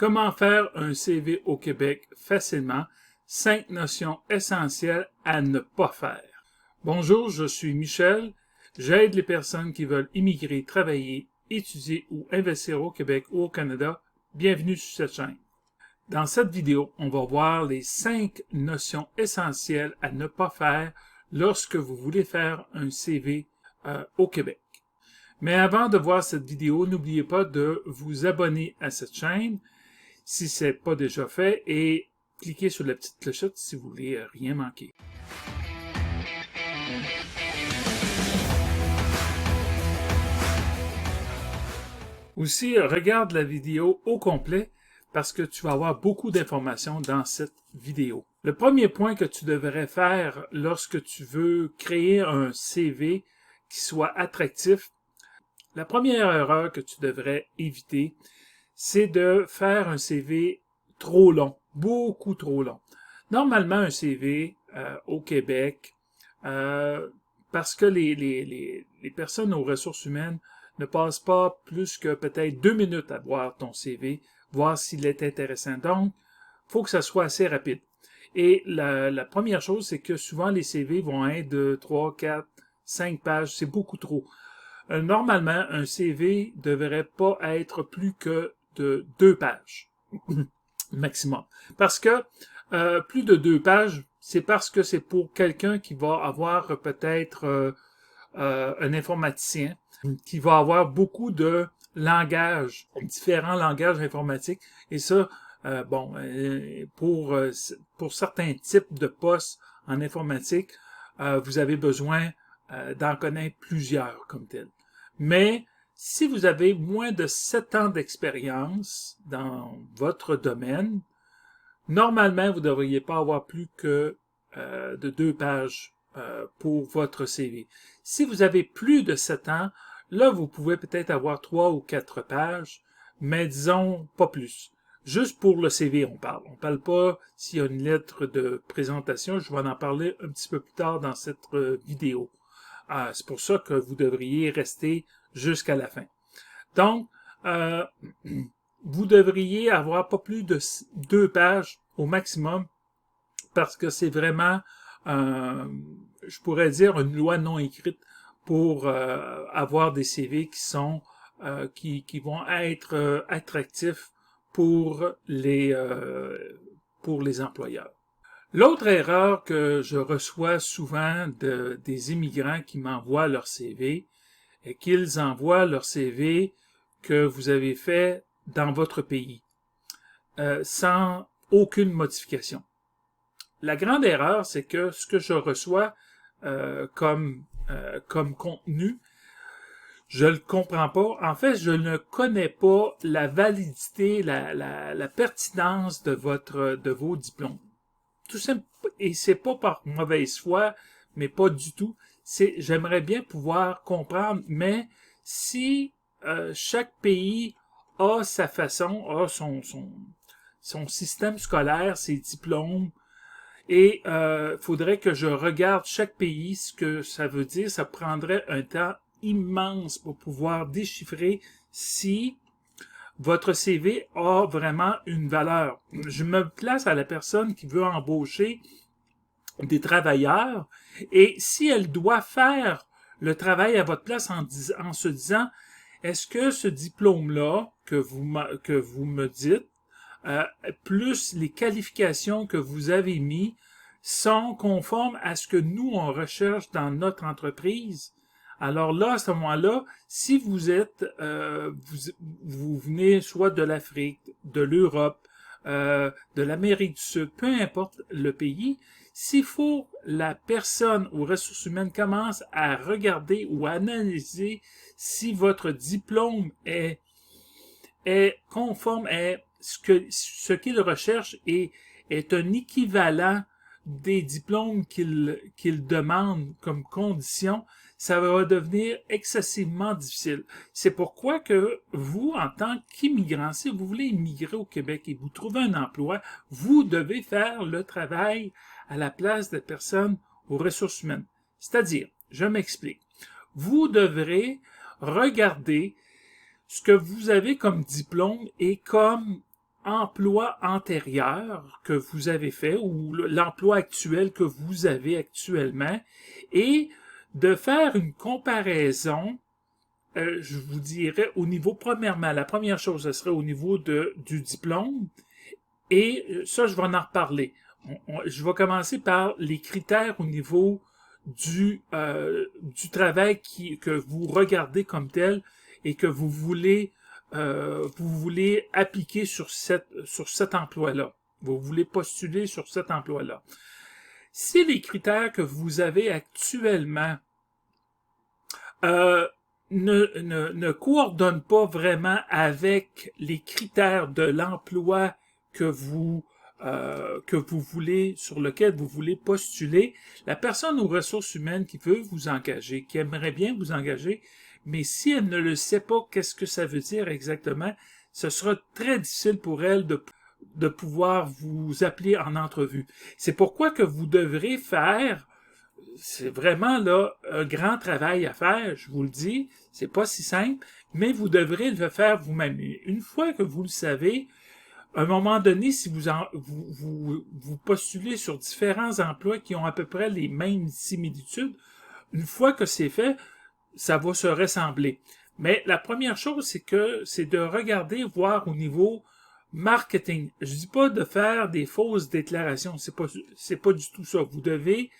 Comment faire un CV au Québec facilement? 5 notions essentielles à ne pas faire. Bonjour, je suis Michel. J'aide les personnes qui veulent immigrer, travailler, étudier ou investir au Québec ou au Canada. Bienvenue sur cette chaîne. Dans cette vidéo, on va voir les 5 notions essentielles à ne pas faire lorsque vous voulez faire un CV au Québec. Mais avant de voir cette vidéo, n'oubliez pas de vous abonner à cette chaîne si ce n'est pas déjà fait et cliquez sur la petite clochette si vous voulez rien manquer. Aussi, regarde la vidéo au complet parce que tu vas avoir beaucoup d'informations dans cette vidéo. Le premier point que tu devrais faire lorsque tu veux créer un CV qui soit attractif, la première erreur que tu devrais éviter, c'est de faire un CV trop long, beaucoup trop long. Normalement, un CV au Québec, parce que les personnes aux ressources humaines ne passent pas plus que peut-être 2 minutes à voir ton CV, voir s'il est intéressant. Donc, il faut que ça soit assez rapide. Et la première chose, c'est que souvent les CV vont être de 3, 4, 5 pages, c'est beaucoup trop. Normalement, un CV ne devrait pas être plus que de 2 pages maximum. Parce que plus de 2 pages, c'est parce que c'est pour quelqu'un qui va avoir peut-être un informaticien, qui va avoir beaucoup de langages, différents langages informatiques. Et ça, pour certains types de postes en informatique, vous avez besoin d'en connaître plusieurs comme tel. Mais si vous avez moins de 7 ans d'expérience dans votre domaine, normalement, vous ne devriez pas avoir plus que de 2 pages pour votre CV. Si vous avez plus de 7 ans, là, vous pouvez peut-être avoir 3 ou 4 pages, mais disons pas plus. Juste pour le CV, on parle. On parle pas s'il y a une lettre de présentation. Je vais en parler un petit peu plus tard dans cette vidéo. C'est pour ça que vous devriez rester jusqu'à la fin. Donc, vous devriez avoir pas plus de 2 pages au maximum parce que c'est vraiment, je pourrais dire, une loi non écrite pour avoir des CV qui sont qui vont être attractifs pour les employeurs. L'autre erreur que je reçois souvent des immigrants qui m'envoient leur CV est qu'ils envoient leur CV que vous avez fait dans votre pays, sans aucune modification. La grande erreur, c'est que ce que je reçois comme contenu, je le comprends pas. En fait, je ne connais pas la validité, la pertinence de vos diplômes. Tout simple, et c'est pas par mauvaise foi, mais pas du tout. J'aimerais bien pouvoir comprendre, mais si chaque pays a sa façon, a son système scolaire, ses diplômes, et faudrait que je regarde chaque pays, ce que ça veut dire, ça prendrait un temps immense pour pouvoir déchiffrer si votre CV a vraiment une valeur. Je me place à la personne qui veut embaucher des travailleurs et si elle doit faire le travail à votre place en se disant est-ce que ce diplôme-là que vous me dites, plus les qualifications que vous avez mis sont conformes à ce que nous, on recherche dans notre entreprise? Alors là, à ce moment-là, si vous êtes, vous venez soit de l'Afrique, de l'Europe, de l'Amérique du Sud, peu importe le pays, s'il faut la personne aux ressources humaines commence à regarder ou à analyser si votre diplôme est conforme à ce qu'il recherche et est un équivalent des diplômes qu'il demande comme condition, ça va devenir excessivement difficile. C'est pourquoi que vous, en tant qu'immigrant, si vous voulez immigrer au Québec et vous trouvez un emploi, vous devez faire le travail à la place des personnes aux ressources humaines. C'est-à-dire, je m'explique, vous devrez regarder ce que vous avez comme diplôme et comme emploi antérieur que vous avez fait ou l'emploi actuel que vous avez actuellement et de faire une comparaison, je vous dirais, au niveau, premièrement, la première chose, ce serait au niveau du diplôme, et ça, je vais en reparler. Je vais commencer par les critères au niveau du travail que vous regardez comme tel et que vous voulez appliquer sur cet emploi-là. Vous voulez postuler sur cet emploi-là. Si les critères que vous avez actuellement ne coordonnent pas vraiment avec les critères de l'emploi que vous voulez, sur lequel vous voulez postuler, la personne aux ressources humaines qui veut vous engager, qui aimerait bien vous engager, mais si elle ne le sait pas, qu'est-ce que ça veut dire exactement, ce sera très difficile pour elle de pouvoir vous appeler en entrevue. C'est pourquoi que vous devrez faire, c'est vraiment là un grand travail à faire, je vous le dis, c'est pas si simple, mais vous devrez le faire vous-même. Une fois que vous le savez, à un moment donné, si vous postulez sur différents emplois qui ont à peu près les mêmes similitudes, une fois que c'est fait, ça va se ressembler. Mais la première chose, c'est de regarder, voir au niveau marketing. Je dis pas de faire des fausses déclarations, c'est pas du tout ça. Vous devez,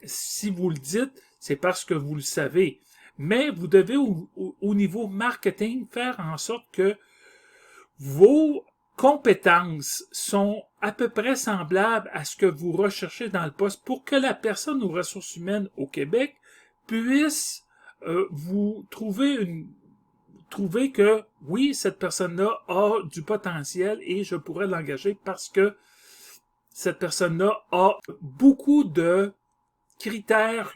si vous le dites, c'est parce que vous le savez. Mais vous devez, au niveau marketing, faire en sorte que vos compétences sont à peu près semblables à ce que vous recherchez dans le poste pour que la personne aux ressources humaines au Québec puisse vous trouver que oui, cette personne-là a du potentiel et je pourrais l'engager parce que cette personne-là a beaucoup de critères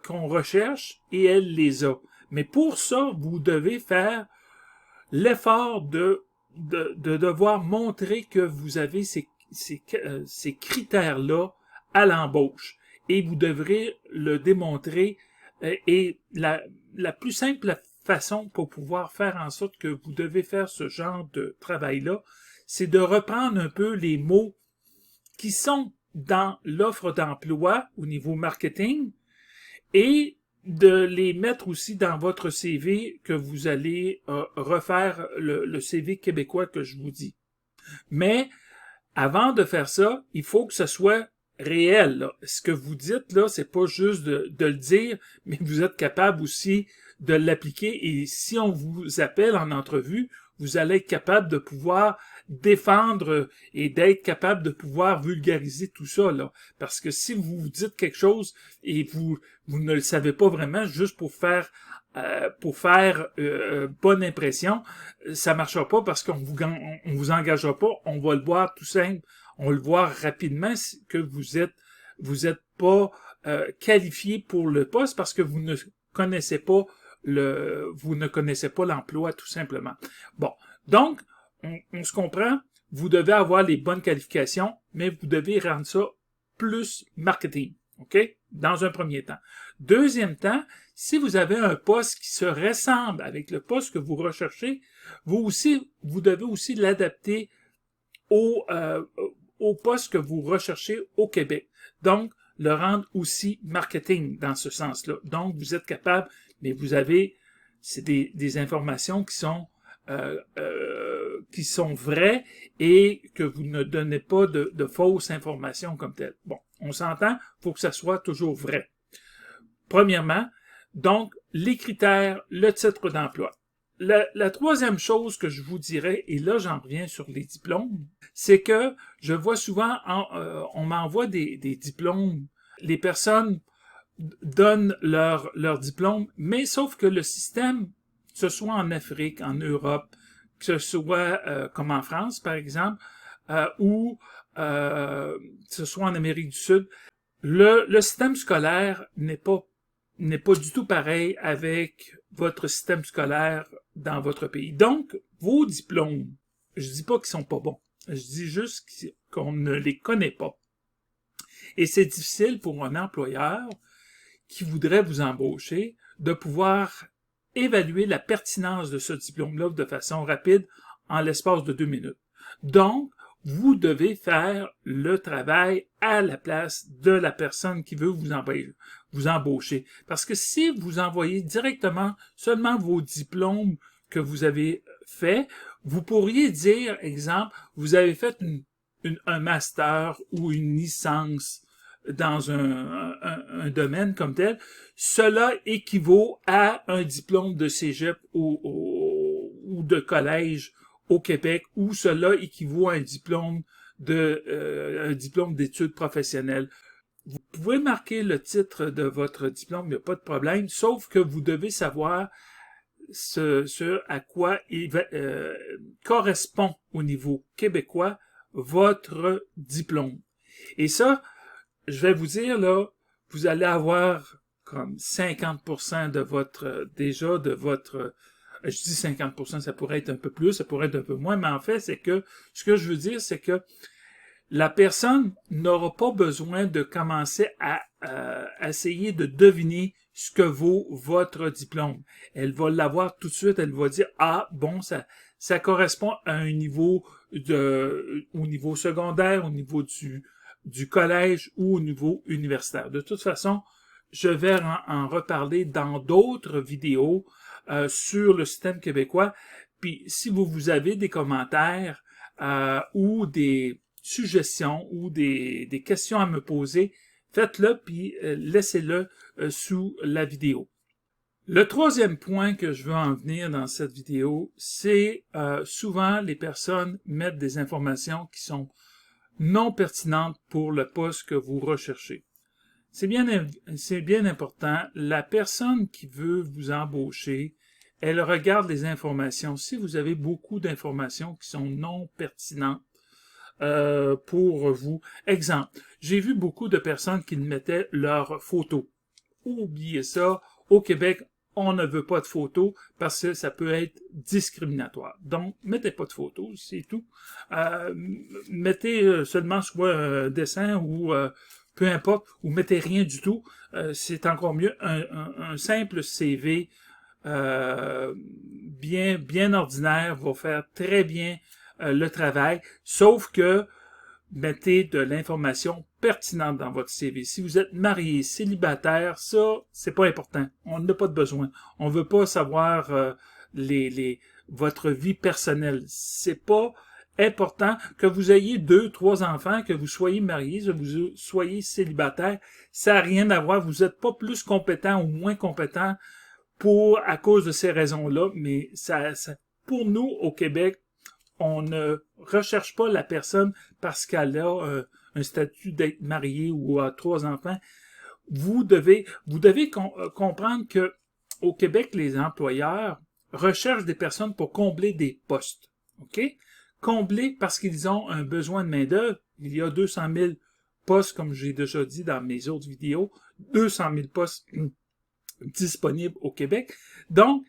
qu'on recherche et elle les a. Mais pour ça, vous devez faire l'effort de devoir montrer que vous avez ces critères-là à l'embauche. Et vous devrez le démontrer. Et la plus simple façon pour pouvoir faire en sorte que vous devez faire ce genre de travail-là, c'est de reprendre un peu les mots qui sont dans l'offre d'emploi au niveau marketing et de les mettre aussi dans votre CV que vous allez refaire le CV québécois que je vous dis. Mais avant de faire ça, il faut que ce soit réel. Là. Ce que vous dites là, c'est pas juste de le dire, mais vous êtes capable aussi de l'appliquer. Et si on vous appelle en entrevue, vous allez être capable de pouvoir défendre et d'être capable de pouvoir vulgariser tout ça là. Parce que si vous dites quelque chose et vous ne le savez pas vraiment, juste pour faire bonne impression, ça marchera pas parce qu'on vous engagera pas. On va le voir tout simple. On le voit rapidement que vous êtes pas qualifié pour le poste parce que vous ne connaissez pas l'emploi tout simplement. Bon, donc on se comprend. Vous devez avoir les bonnes qualifications, mais vous devez rendre ça plus marketing, ok? Dans un premier temps. Deuxième temps, si vous avez un poste qui se ressemble avec le poste que vous recherchez, vous devez aussi l'adapter au poste que vous recherchez au Québec. Donc, le rendre aussi marketing dans ce sens-là. Donc, vous êtes capable, mais vous avez, c'est des informations qui sont vraies et que vous ne donnez pas de fausses informations comme telles. Bon, on s'entend, il faut que ça soit toujours vrai. Premièrement, donc, les critères, le titre d'emploi. La troisième chose que je vous dirais, et là j'en reviens sur les diplômes, c'est que je vois souvent, on m'envoie des diplômes, les personnes donnent leur diplôme, mais sauf que le système, que ce soit en Afrique, en Europe, que ce soit comme en France par exemple, ou que ce soit en Amérique du Sud, le système scolaire n'est pas du tout pareil avec votre système scolaire dans votre pays. Donc, vos diplômes, je dis pas qu'ils sont pas bons. Je dis juste qu'on ne les connaît pas. Et c'est difficile pour un employeur qui voudrait vous embaucher de pouvoir évaluer la pertinence de ce diplôme-là de façon rapide en l'espace de 2 minutes. Donc, vous devez faire le travail à la place de la personne qui veut vous embaucher. Parce que si vous envoyez directement seulement vos diplômes que vous avez faits, vous pourriez dire, exemple, vous avez fait un master ou une licence dans un domaine comme tel, cela équivaut à un diplôme de cégep ou de collège au Québec, ou cela équivaut à un diplôme d'études professionnelles. Vous pouvez marquer le titre de votre diplôme, il n'y a pas de problème, sauf que vous devez savoir ce à quoi il correspond au niveau québécois votre diplôme. Et ça, je vais vous dire, là, vous allez avoir comme 50% de votre, je dis 50%, ça pourrait être un peu plus, ça pourrait être un peu moins, mais en fait, c'est que, ce que je veux dire, c'est que la personne n'aura pas besoin de commencer à essayer de deviner ce que vaut votre diplôme. Elle va l'avoir tout de suite, elle va dire, ah, bon, ça correspond à un niveau au niveau secondaire, au niveau du collège ou au niveau universitaire. De toute façon, je vais en reparler dans d'autres vidéos sur le système québécois. Puis si vous avez des commentaires ou des suggestions ou des questions à me poser, faites-le puis laissez-le sous la vidéo. Le troisième point que je veux en venir dans cette vidéo, c'est souvent les personnes mettent des informations qui sont non pertinentes pour le poste que vous recherchez. C'est bien important. La personne qui veut vous embaucher, elle regarde les informations. Si vous avez beaucoup d'informations qui sont non pertinentes pour vous. Exemple, j'ai vu beaucoup de personnes qui mettaient leurs photos. Oubliez ça. Au Québec, on ne veut pas de photos parce que ça peut être discriminatoire. Donc, mettez pas de photos, c'est tout. Mettez seulement soit un dessin ou peu importe, ou mettez rien du tout. C'est encore mieux. Un simple CV bien ordinaire va faire très bien le travail, sauf que mettez de l'information pertinente dans votre CV. Si vous êtes marié, célibataire, ça, c'est pas important. On n'a pas de besoin. On veut pas savoir votre vie personnelle. C'est pas important que vous ayez 2, 3 enfants, que vous soyez marié, que vous soyez célibataire. Ça n'a rien à voir. Vous n'êtes pas plus compétent ou moins compétent à cause de ces raisons-là, mais pour nous, au Québec, on ne recherche pas la personne parce qu'elle a un statut d'être mariée ou a 3 enfants. Vous devez comprendre que au Québec, les employeurs recherchent des personnes pour combler des postes. OK? Combler parce qu'ils ont un besoin de main-d'œuvre. Il y a 200 000 postes, comme j'ai déjà dit dans mes autres vidéos, 200 000 postes disponibles au Québec. Donc,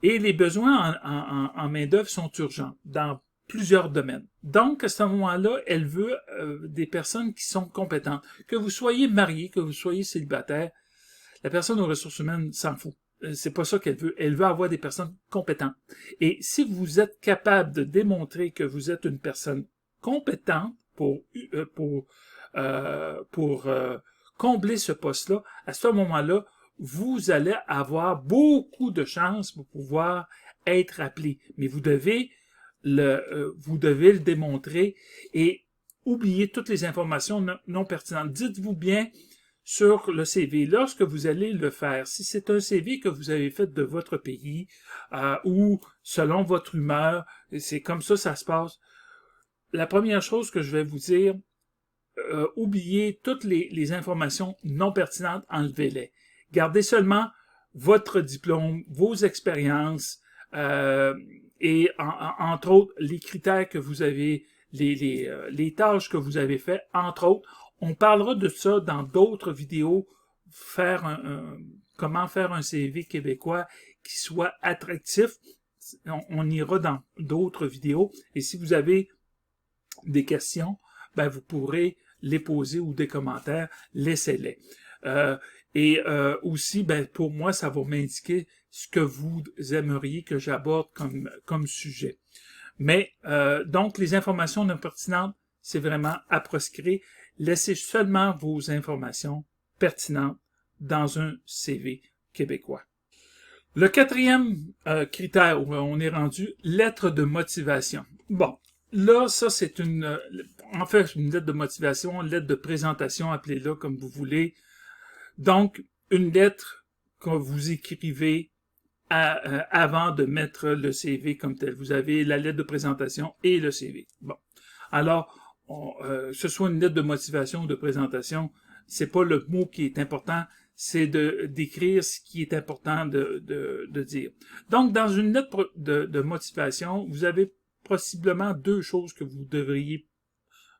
et les besoins en main-d'œuvre sont urgents dans plusieurs domaines. Donc, à ce moment-là, elle veut des personnes qui sont compétentes. Que vous soyez marié, que vous soyez célibataire, la personne aux ressources humaines s'en fout. C'est pas ça qu'elle veut. Elle veut avoir des personnes compétentes. Et si vous êtes capable de démontrer que vous êtes une personne compétente pour combler ce poste-là, à ce moment-là, vous allez avoir beaucoup de chances pour pouvoir être appelé. Mais vous devez le démontrer et oubliez toutes les informations non pertinentes. Dites-vous bien sur le CV, lorsque vous allez le faire, si c'est un CV que vous avez fait de votre pays ou selon votre humeur, c'est comme ça se passe. La première chose que je vais vous dire, oubliez toutes les informations non pertinentes, enlevez-les. Gardez seulement votre diplôme, vos expériences et entre autres les critères que vous avez, les tâches que vous avez fait, entre autres. On parlera de ça dans d'autres vidéos, comment faire un CV québécois qui soit attractif. On ira dans d'autres vidéos. Et si vous avez des questions, ben vous pourrez les poser ou des commentaires, laissez-les. Aussi, ben pour moi, ça va m'indiquer ce que vous aimeriez que j'aborde comme sujet. Mais donc, les informations non pertinentes, c'est vraiment à proscrire. Laissez seulement vos informations pertinentes dans un CV québécois. Le quatrième critère où on est rendu, lettre de motivation. Bon, là, ça c'est en fait, une lettre de motivation, une lettre de présentation, appelez-la comme vous voulez. Donc, une lettre que vous écrivez avant de mettre le CV comme tel. Vous avez la lettre de présentation et le CV. Bon, alors, que ce soit une lettre de motivation ou de présentation, c'est pas le mot qui est important, c'est d'écrire ce qui est important de dire. Donc, dans une lettre de motivation, vous avez possiblement deux choses que vous devriez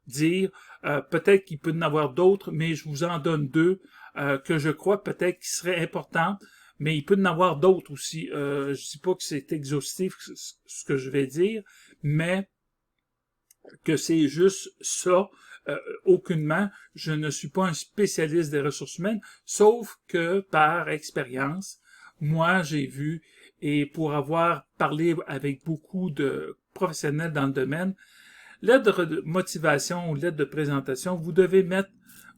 dire. Peut-être qu'il peut y en avoir d'autres, mais je vous en donne deux que je crois peut-être qui seraient importantes, mais il peut y en avoir d'autres aussi. Je ne dis pas que c'est exhaustif ce que je vais dire, mais que c'est juste ça. Aucunement, je ne suis pas un spécialiste des ressources humaines, sauf que par expérience, moi j'ai vu, et pour avoir parlé avec beaucoup de professionnels dans le domaine, lettre de motivation ou lettre de présentation, vous devez mettre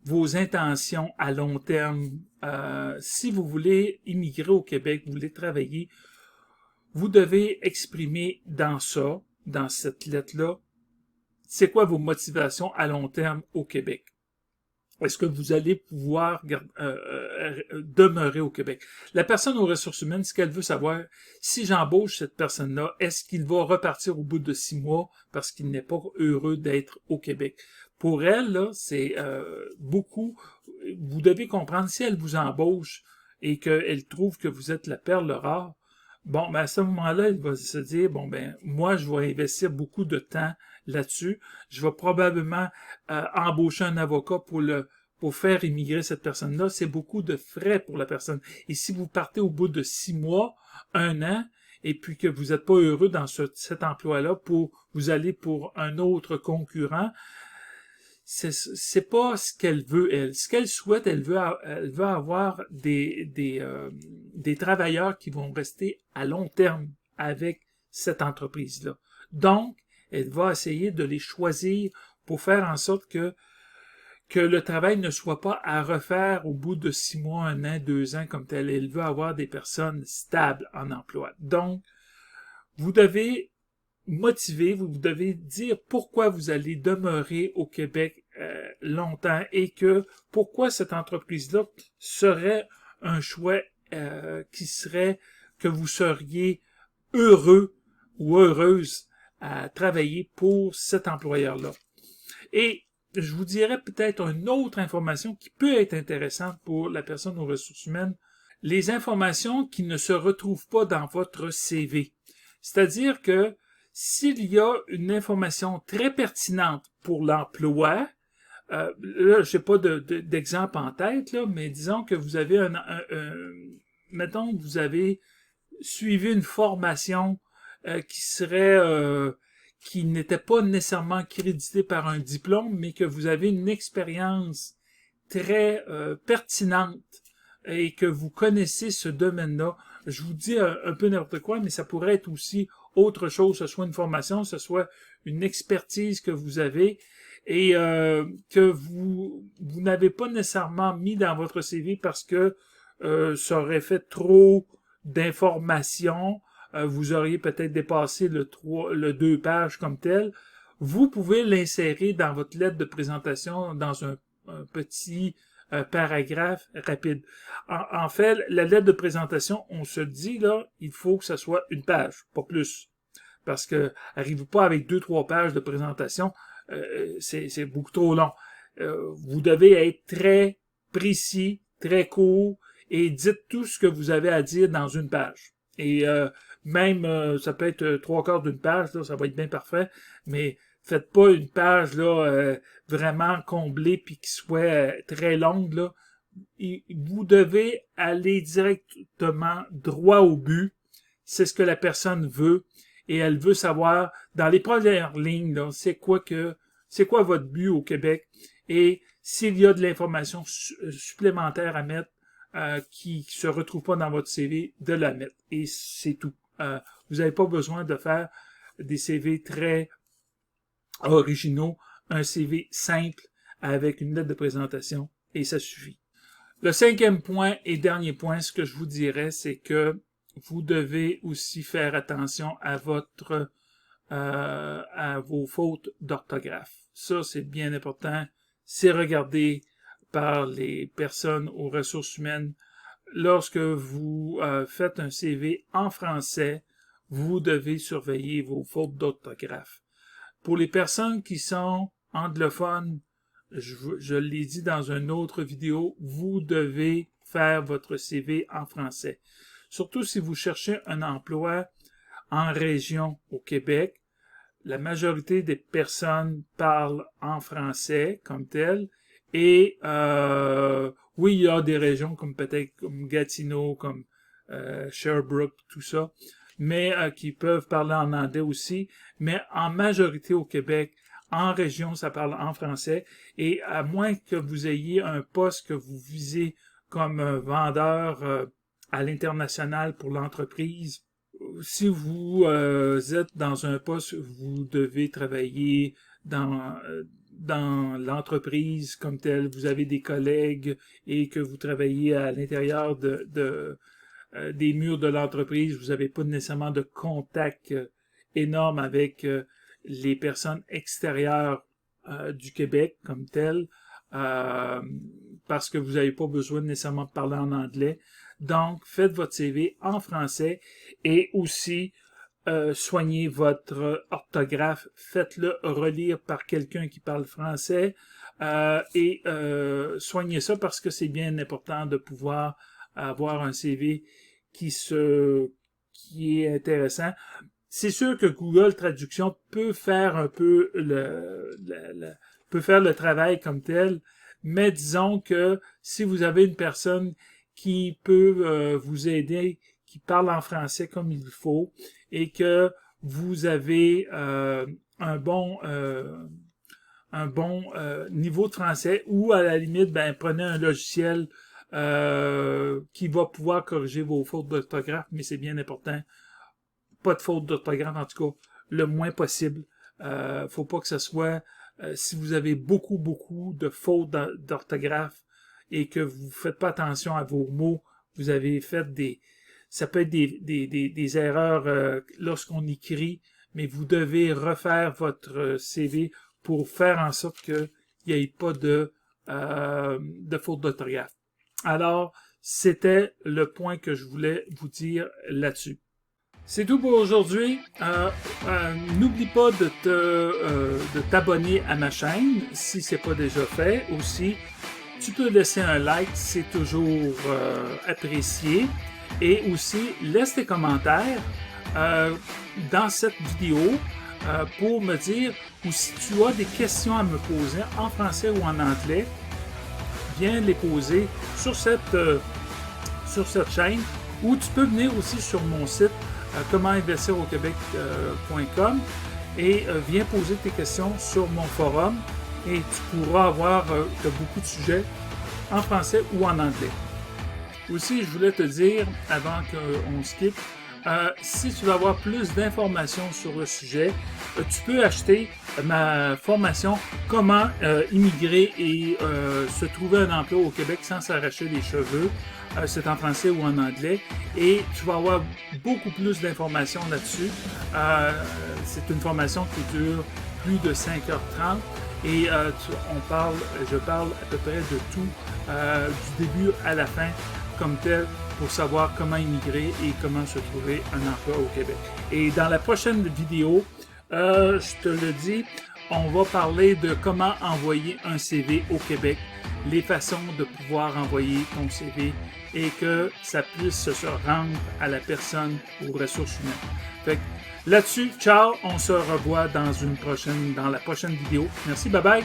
vos intentions à long terme. Si vous voulez immigrer au Québec, vous voulez travailler, vous devez exprimer dans cette lettre-là, c'est quoi vos motivations à long terme au Québec? Est-ce que vous allez pouvoir demeurer au Québec? La personne aux ressources humaines, ce qu'elle veut savoir, si j'embauche cette personne-là, est-ce qu'il va repartir au bout de 6 mois parce qu'il n'est pas heureux d'être au Québec? Pour elle, là, c'est beaucoup. Vous devez comprendre, si elle vous embauche et qu'elle trouve que vous êtes la perle rare, bon, ben à ce moment-là, elle va se dire, bon, ben moi, je vais investir beaucoup de temps là-dessus. Je vais probablement embaucher un avocat pour faire immigrer cette personne-là. C'est beaucoup de frais pour la personne. Et si vous partez au bout de 6 mois, 1 an, et puis que vous n'êtes pas heureux dans cet emploi-là, vous allez pour un autre concurrent, c'est pas ce qu'elle veut, elle. Ce qu'elle souhaite, elle veut avoir des travailleurs qui vont rester à long terme avec cette entreprise-là. Donc, elle va essayer de les choisir pour faire en sorte que le travail ne soit pas à refaire au bout de 6 mois, 1 an, 2 ans comme tel. Elle veut avoir des personnes stables en emploi. Donc, vous devez motiver, vous devez dire pourquoi vous allez demeurer au Québec longtemps et que pourquoi cette entreprise-là serait un choix qui serait que vous seriez heureux ou heureuse à travailler pour cet employeur-là. Et je vous dirais peut-être une autre information qui peut être intéressante pour la personne aux ressources humaines, les informations qui ne se retrouvent pas dans votre CV. C'est-à-dire que s'il y a une information très pertinente pour l'emploi, là, je n'ai pas d'exemple en tête, là, mais disons que vous avez mettons que vous avez suivi une formation qui n'était pas nécessairement créditée par un diplôme, mais que vous avez une expérience très pertinente et que vous connaissez ce domaine-là. Je vous dis un peu n'importe quoi, mais ça pourrait être aussi autre chose, que ce soit une formation, que ce soit une expertise que vous avez et que vous n'avez pas nécessairement mis dans votre CV parce que ça aurait fait trop d'informations, vous auriez peut-être dépassé le 2 pages comme tel. Vous pouvez l'insérer dans votre lettre de présentation dans un petit paragraphe rapide. En fait, la lettre de présentation, on se dit, là, il faut que ça soit 1 page, pas plus. Parce que arrivez pas avec 2-3 pages de présentation, c'est beaucoup trop long. Vous devez être très précis, très court, et dites tout ce que vous avez à dire dans 1 page. Et même, ça peut être 3/4 d'1 page, là, ça va être bien parfait, mais faites pas 1 page là vraiment comblée puis qui soit très longue là. Vous devez aller directement droit au but. C'est ce que la personne veut et elle veut savoir dans les premières lignes là, c'est quoi votre but au Québec et s'il y a de l'information supplémentaire à mettre qui se retrouve pas dans votre CV, de la mettre et c'est tout. Vous n'avez pas besoin de faire des CV très originaux, un CV simple avec une lettre de présentation et ça suffit. Le 5e point et dernier point, ce que je vous dirais, c'est que vous devez aussi faire attention à vos fautes d'orthographe. Ça, c'est bien important. C'est regardé par les personnes aux ressources humaines. Lorsque vous faites un CV en français, vous devez surveiller vos fautes d'orthographe. Pour les personnes qui sont anglophones, je l'ai dit dans une autre vidéo, vous devez faire votre CV en français. Surtout si vous cherchez un emploi en région au Québec, la majorité des personnes parlent en français comme tel. Et oui, il y a des régions comme peut-être comme Gatineau, comme Sherbrooke, tout ça, mais qui peuvent parler en anglais aussi. Mais en majorité au Québec, en région, ça parle en français. Et à moins que vous ayez un poste que vous visez comme vendeur à l'international pour l'entreprise, si vous êtes dans un poste, vous devez travailler dans l'entreprise comme telle, vous avez des collègues et que vous travaillez à l'intérieur des murs de l'entreprise, vous n'avez pas nécessairement de contact énorme avec les personnes extérieures du Québec comme tel, parce que vous n'avez pas besoin nécessairement de parler en anglais. Donc, faites votre CV en français et aussi soignez votre orthographe. Faites-le relire par quelqu'un qui parle français et soignez ça parce que c'est bien important de pouvoir avoir un CV qui est intéressant. C'est sûr que Google Traduction peut faire un peu peut faire le travail comme tel, mais disons que si vous avez une personne qui peut vous aider, qui parle en français comme il faut, et que vous avez un bon niveau de français, ou à la limite, prenez un logiciel qui va pouvoir corriger vos fautes d'orthographe, mais c'est bien important. Pas de fautes d'orthographe, en tout cas, le moins possible. Faut pas que ce soit, si vous avez beaucoup de fautes d'orthographe et que vous faites pas attention à vos mots, vous avez fait ça peut être des erreurs lorsqu'on écrit, mais vous devez refaire votre CV pour faire en sorte qu'il n'y ait pas de faute d'orthographe. Alors, c'était le point que je voulais vous dire là-dessus. C'est tout pour aujourd'hui. N'oublie pas de t'abonner à ma chaîne si ce n'est pas déjà fait. Aussi, tu peux laisser un like, c'est toujours apprécié. Et aussi, laisse tes commentaires dans cette vidéo pour me dire, ou si tu as des questions à me poser en français ou en anglais, viens les poser sur cette chaîne, ou tu peux venir aussi sur mon site commentinvestirauquebec.com et viens poser tes questions sur mon forum et tu pourras avoir beaucoup de sujets en français ou en anglais. Aussi, je voulais te dire, avant qu'on se quitte, si tu veux avoir plus d'informations sur le sujet, tu peux acheter ma formation « Comment immigrer et se trouver un emploi au Québec sans s'arracher les cheveux ». C'est en français ou en anglais. Et tu vas avoir beaucoup plus d'informations là-dessus. C'est une formation qui dure plus de 5h30. Et je parle à peu près de tout, du début à la fin, comme tel, pour savoir comment immigrer et comment se trouver un emploi au Québec. Et dans la prochaine vidéo, je te le dis, on va parler de comment envoyer un CV au Québec, les façons de pouvoir envoyer ton CV et que ça puisse se rendre à la personne aux ressources humaines. Fait que là-dessus, ciao, on se revoit dans la prochaine vidéo. Merci, bye bye!